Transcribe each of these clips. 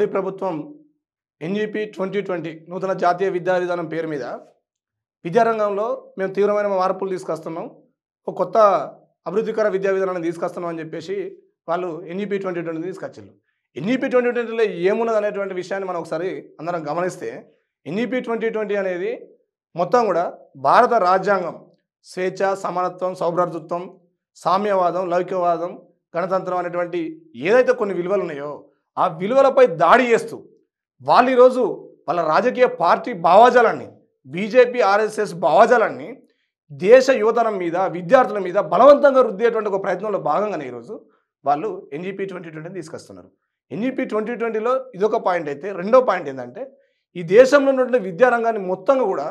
మోడీ ప్రభుత్వం ఎన్ఈపీ 2020 నూతన జాతీయ విద్యా విధానం పేరు మీద విద్యారంగంలో మేము తీవ్రమైన మార్పులు తీసుకొస్తున్నాం. ఒక కొత్త అభివృద్ధికర విద్యా విధానాన్ని తీసుకొస్తున్నాం అని చెప్పేసి వాళ్ళు ఎన్ఈపీ 2020 తీసుకొచ్చారు. ఎన్ఈపీ 2020లో ఏమున్నది అనేటువంటి విషయాన్ని మనం ఒకసారి అందరం గమనిస్తే ఎన్ఈపీ 2020 అనేది మొత్తం కూడా భారత రాజ్యాంగం స్వేచ్ఛ, సమానత్వం, సౌభ్రాతృత్వం, సామ్యవాదం, లౌకికవాదం, గణతంత్రం అనేటువంటి ఏదైతే కొన్ని విలువలు ఉన్నాయో ఆ విలువలపై దాడి చేస్తూ వాళ్ళు ఈరోజు వాళ్ళ రాజకీయ పార్టీ భావజాలాన్ని, బీజేపీ ఆర్ఎస్ఎస్ భావజాలాన్ని దేశ యువతరం మీద, విద్యార్థుల మీద బలవంతంగా రుద్దేటువంటి ఒక ప్రయత్నంలో భాగంగానే ఈరోజు వాళ్ళు ఎన్ఈపీ 2020 తీసుకొస్తున్నారు. ఎన్ఈపీ 2020లో ఇదొక పాయింట్ అయితే, రెండో పాయింట్ ఏంటంటే ఈ దేశంలో ఉన్నటువంటి విద్యారంగాన్ని మొత్తంగా కూడా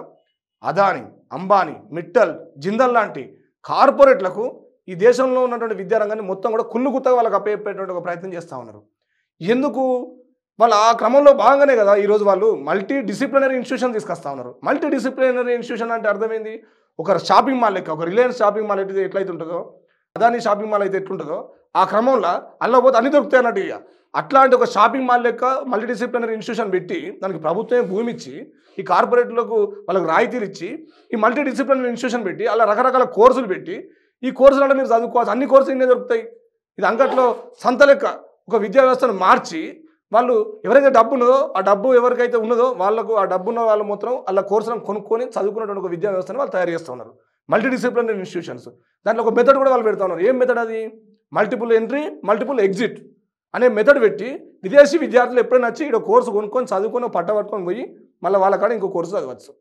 అదాని, అంబానీ, మిట్టల్, జిందల్ లాంటి కార్పొరేట్లకు ఈ దేశంలో ఉన్నటువంటి విద్యారంగాన్ని మొత్తం కూడా కుళ్ళు గుత్తగా వాళ్ళకి అప్పచెప్పేటువంటి ఒక ప్రయత్నం చేస్తూ ఉన్నారు. ఎందుకు? వాళ్ళు ఆ క్రమంలో భాగంగానే కదా ఈరోజు వాళ్ళు మల్టీ డిసిప్లినరీ ఇన్స్టిట్యూషన్ తీసుకొస్తా ఉన్నారు. మల్టీ డిసిప్లినరీ ఇన్స్టిట్యూషన్ అంటే అర్థమైంది, ఒక షాపింగ్ మాల్ లెక్క, ఒక రిలయన్స్ షాపింగ్ మాల్ అయితే ఎట్లయితే ఉంటుందో, అదాని షాపింగ్ మాల్ అయితే ఎట్లుంటుందో ఆ క్రమంలో అలా పోతే అన్ని దొరుకుతాయి అన్నట్టు. ఇక అట్లాంటి ఒక షాపింగ్ మాల్ లెక్క మల్టీ డిసిప్లినరీ ఇన్స్టిట్యూషన్ పెట్టి దానికి ప్రభుత్వమే భూమి ఇచ్చి, ఈ కార్పొరేట్లకు వాళ్ళకి రాయితీలు ఇచ్చి, ఈ మల్టీ డిసిప్లినరీ ఇన్స్టిట్యూషన్ పెట్టి అలా రకరకాల కోర్సులు పెట్టి ఈ కోర్సులలో మీరు చదువుకోవచ్చు, అన్ని కోర్సులు ఇన్నే దొరుకుతాయి. ఇది అంగట్లో సంత లెక్క ఒక విద్యా వ్యవస్థను మార్చి వాళ్ళు ఎవరైతే డబ్బు ఉన్నదో ఆ డబ్బు ఎవరికైతే ఉన్నదో వాళ్ళకు ఆ డబ్బు ఉన్న వాళ్ళు మాత్రం అలా కోర్సులను కొనుక్కొని చదువుకున్నటువంటి ఒక విద్యా వ్యవస్థను వాళ్ళు తయారు చేస్తూ ఉన్నారు. మల్టీ డిసిప్లినరీ ఇన్స్టిట్యూషన్స్ దాంట్లో ఒక మెథడ్ కూడా వాళ్ళు పెడతా ఉన్నారు. ఏం మెథడ్ అది? మల్టిపుల్ ఎంట్రీ, మల్టిపుల్ ఎగ్జిట్ అనే మెథడ్ పెట్టి విదేశీ విద్యార్థులు ఎప్పుడైనా వచ్చి ఇక్కడ కోర్సు కొనుక్కొని చదువుకొని పట్ట పట్టుకొని పోయి మళ్ళీ వాళ్ళ కాడ ఇంకో కోర్సు చదవచ్చు.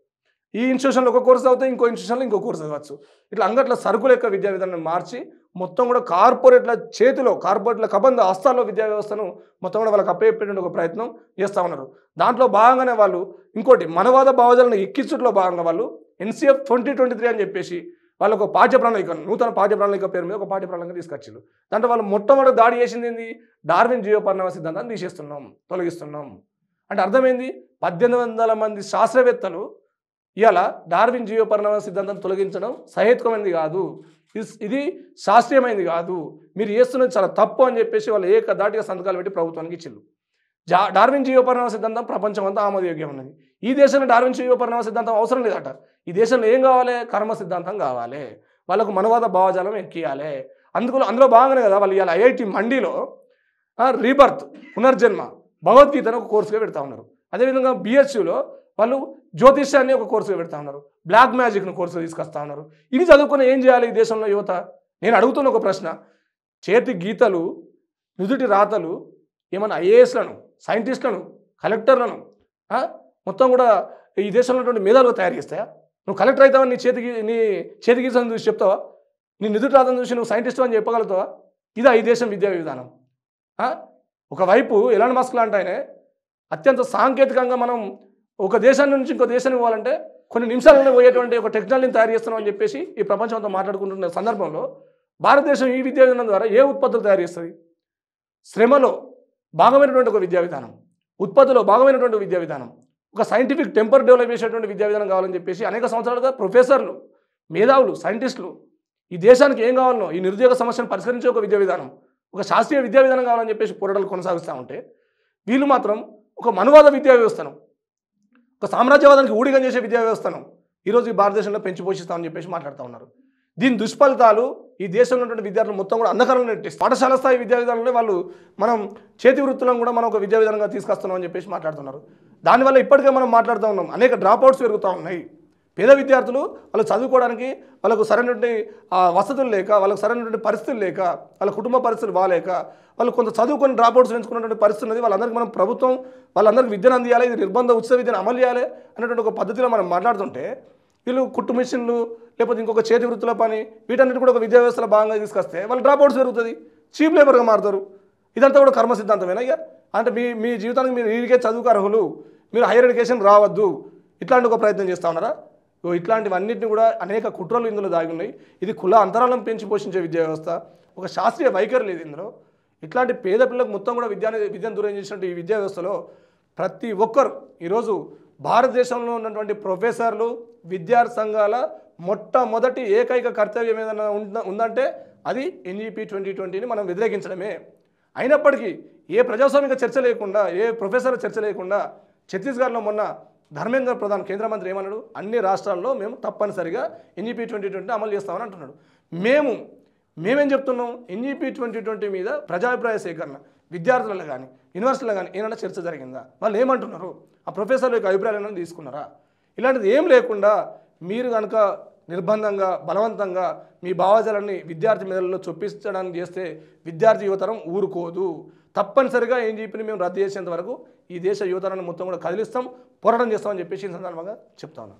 ఈ ఇన్స్టిట్యూషన్లో ఒక కోర్సు చదివితే ఇంకో ఇన్స్టిట్యూషన్లో ఇంకో కోర్సు చదవచ్చు. ఇట్లా అంగట్ల సరుకుల యొక్క విద్యా విధానాన్ని మార్చి మొత్తం కూడా కార్పొరేట్ల చేతిలో, కార్పొరేట్ల కబంధ హస్తాల్లో విద్యా వ్యవస్థను మొత్తం కూడా వాళ్ళకి అప్పచెప్పేటువంటి ఒక ప్రయత్నం చేస్తూ ఉన్నారు. దాంట్లో భాగంగానే వాళ్ళు ఇంకోటి మనవాద భావజాలను ఎక్కించడంలో భాగంగా వాళ్ళు ఎన్సీఎఫ్ 2023 అని చెప్పేసి వాళ్ళు ఒక పాఠ్య ప్రణాళిక, నూతన పాఠ్య ప్రణాళిక పేరు మీద ఒక పాఠ్య ప్రణాళిక తీసుకొచ్చారు. దాంట్లో వాళ్ళు మొట్టమొదటి దాడి చేసింది ఏంది? డార్విన్ జీవపరిణామ సిద్ధాంతాన్ని తీసేస్తున్నాం, తొలగిస్తున్నాం అంటే అర్థమైంది. 1800 మంది శాస్త్రవేత్తలు ఇవాళ డార్విన్ జీవపరిణామ సిద్ధాంతాన్ని తొలగించడం సహేతుకమైనది కాదు, ఇది శాస్త్రీయమైనది కాదు, మీరు చేస్తున్నది చాలా తప్పు అని చెప్పేసి వాళ్ళు ఏకధాటిగా సంతకాలు పెట్టి ప్రభుత్వానికి ఇచ్చిండ్రు. డార్విన్ జీవపరిణామ సిద్ధాంతం ప్రపంచం అంతా ఆమోదయోగ్యం ఉన్నది. ఈ దేశంలో డార్విన్ జీవపరిణామ సిద్ధాంతం అవసరం లేదట. ఈ దేశంలో ఏం కావాలి? కర్మ సిద్ధాంతం కావాలి, వాళ్ళకు మనవాద భావజాలం ఎక్కియాలి. అందులో భాగంగానే కదా వాళ్ళు ఇవాళ ఐఐటి మండీలో రీబర్త్, పునర్జన్మ, భగవద్గీతను ఒక కోర్సుగా పెడతా ఉన్నారు. అదేవిధంగా బిహెచ్యులో వాళ్ళు జ్యోతిష్యాన్ని ఒక కోర్సుగా పెడతా ఉన్నారు, బ్లాక్ మ్యాజిక్ను కోర్సుగా తీసుకొస్తా ఉన్నారు. ఇవి చదువుకుని ఏం చేయాలి ఈ దేశంలో యువత? నేను అడుగుతున్న ఒక ప్రశ్న, చేతి గీతలు, నుదుటి రాతలు ఏమన్నా ఐఏఎస్లను, సైంటిస్టులను, కలెక్టర్లను మొత్తం కూడా ఈ దేశంలో ఉన్నటువంటి మేధావులు తయారు చేస్తాయా? నువ్వు కలెక్టర్ అవుతావని నీ చేతి గీతను చూసి చెప్తావా? నీ నుదుటి రాతను చూసి నువ్వు సైంటిస్ట్ అని చెప్పగలుగుతావా? ఇదా ఈ దేశం విద్యా విధానం? ఒకవైపు ఎలాన్ మస్క్ లాంటి ఆయనే అత్యంత సాంకేతికంగా మనం ఒక దేశం నుంచి ఇంకో దేశానికి పోవాలంటే కొన్ని నిమిషాలలో పోయేటువంటి ఒక టెక్నాలజీని తయారు చేస్తున్నాం అని చెప్పేసి ఈ ప్రపంచంతో మాట్లాడుకుంటున్న సందర్భంలో భారతదేశం ఈ విద్యా విధానం ద్వారా ఏ ఉత్పత్తులు తయారు చేస్తుంది? శ్రమలో భాగమైనటువంటి ఒక విద్యా విధానం, ఉత్పత్తిలో భాగమైనటువంటి విద్యా విధానం, ఒక సైంటిఫిక్ టెంపర్ డెవలప్ చేసేటువంటి విద్యా విధానం కావాలని చెప్పేసి అనేక సంవత్సరాలుగా ప్రొఫెసర్లు, మేధావులు, సైంటిస్టులు ఈ దేశానికి ఏం కావాలనో ఈ నిరుద్యోగ సమస్యను పరిష్కరించే ఒక విద్యా విధానం, ఒక శాస్త్రీయ విద్యా విధానం కావాలని చెప్పేసి పోరాటాలు కొనసాగిస్తూ ఉంటే వీళ్ళు మాత్రం ఒక మనువాద విద్యా వ్యవస్థను, ఒక సామ్రాజ్యవాదానికి ఊడిగం చేసే విద్యా వ్యవస్థను ఈరోజు ఈ భారతదేశంలో పెంచి పోషిస్తామని చెప్పేసి మాట్లాడుతూ ఉన్నారు. దీని దుష్ఫలితాలు ఈ దేశంలో ఉన్నటువంటి విద్యార్థులు మొత్తం కూడా అంధకారంలో నెట్టేసి పాఠశాల స్థాయి విద్యా విధానంలో వాళ్ళు మనం చేతి వృత్తులను కూడా మనం ఒక విద్యా విధానంగా తీసుకొస్తున్నాం అని చెప్పేసి మాట్లాడుతున్నారు. దానివల్ల ఇప్పటికే మనం మాట్లాడుతూ ఉన్నాం, అనేక డ్రాప్అవుట్స్ పెరుగుతూ ఉన్నాయి. పేద విద్యార్థులు వాళ్ళు చదువుకోవడానికి వాళ్ళకు సరైనటువంటి వసతులు లేక, వాళ్ళకు సరైనటువంటి పరిస్థితులు లేక, వాళ్ళ కుటుంబ పరిస్థితులు బాగాలేక వాళ్ళు కొంత చదువుకొని డ్రాప్అవుట్స్ ఎంచుకున్నటువంటి పరిస్థితి ఉన్నది. వాళ్ళందరికీ మనం ప్రభుత్వం వాళ్ళందరికీ విద్యను అందియాలి, ఇది నిర్బంధ ఉచిత విద్యను అమలు చేయాలి అనేటువంటి ఒక పద్ధతిలో మనం మాట్లాడుతుంటే వీళ్ళు కుట్టు మిషన్లు లేకపోతే ఇంకొక చేతి వృత్తుల పని వీటన్నిటి కూడా ఒక విద్యా వ్యవస్థలో భాగంగా తీసుకొస్తే వాళ్ళు డ్రాప్అవుట్స్ పెరుగుతుంది, చీప్ లేబర్గా మారుతారు. ఇదంతా కూడా కర్మ సిద్ధాంతమేనా? ఇక అంటే మీ జీవితానికి మీరు వీరికే చదువుకు అర్హులు, మీరు హైయర్ ఎడ్యుకేషన్ రావద్దు, ఇట్లాంటి ఒక ప్రయత్నం చేస్తూ ఉన్నారా? ఇట్లాంటివన్నింటినీ కూడా అనేక కుట్రలు ఇందులో దాగి ఉన్నాయి. ఇది కుల అంతరాలను పెంచి పోషించే విద్యా వ్యవస్థ, ఒక శాస్త్రీయ వైఖరి లేదు ఇందులో. ఇట్లాంటి పేద పిల్లలకు మొత్తం కూడా విద్యను దూరం చేసినట్టు ఈ విద్యా వ్యవస్థలో ప్రతి ఒక్కరు ఈరోజు భారతదేశంలో ఉన్నటువంటి ప్రొఫెసర్లు, విద్యార్థి సంఘాల మొట్టమొదటి ఏకైక కర్తవ్యం ఏదైనా ఉందంటే అది ఎన్ఈపీ 2020ని మనం వ్యతిరేకించడమే. అయినప్పటికీ ఏ ప్రజాస్వామిక చర్చ లేకుండా, ఏ ప్రొఫెసర్ చర్చ లేకుండా ఛత్తీస్గఢ్లో మొన్న ధర్మేంద్ర ప్రధాన్ కేంద్ర మంత్రి ఏమన్నాడు? అన్ని రాష్ట్రాల్లో మేము తప్పనిసరిగా ఎన్ఈపీ 2020 అమలు చేస్తామని అంటున్నాడు. మేమేం చెప్తున్నాం? ఎన్ఈపీ 2020 మీద ప్రజాభిప్రాయ సేకరణ విద్యార్థులలో కానీ యూనివర్సిటీలో కానీ ఏమైనా చర్చ జరిగిందా? వాళ్ళు ఏమంటున్నారు? ఆ ప్రొఫెసర్ల యొక్క అభిప్రాయాలు ఏమైనా తీసుకున్నారా? ఇలాంటిది ఏం లేకుండా మీరు కనుక నిర్బంధంగా బలవంతంగా మీ భావజాలాన్ని విద్యార్థి మెదడులో చొప్పించడానికి చేస్తే విద్యార్థి యువతరం ఊరుకోదు. తప్పనిసరిగా ఎన్ఈపీని మేము రద్దు చేసేంత వరకు ఈ దేశ యువతరాన్ని మొత్తం కూడా కదిలిస్తాం, పోరాటం చేస్తామని చెప్పేసి ఈ సందర్భంగా చెప్తాను.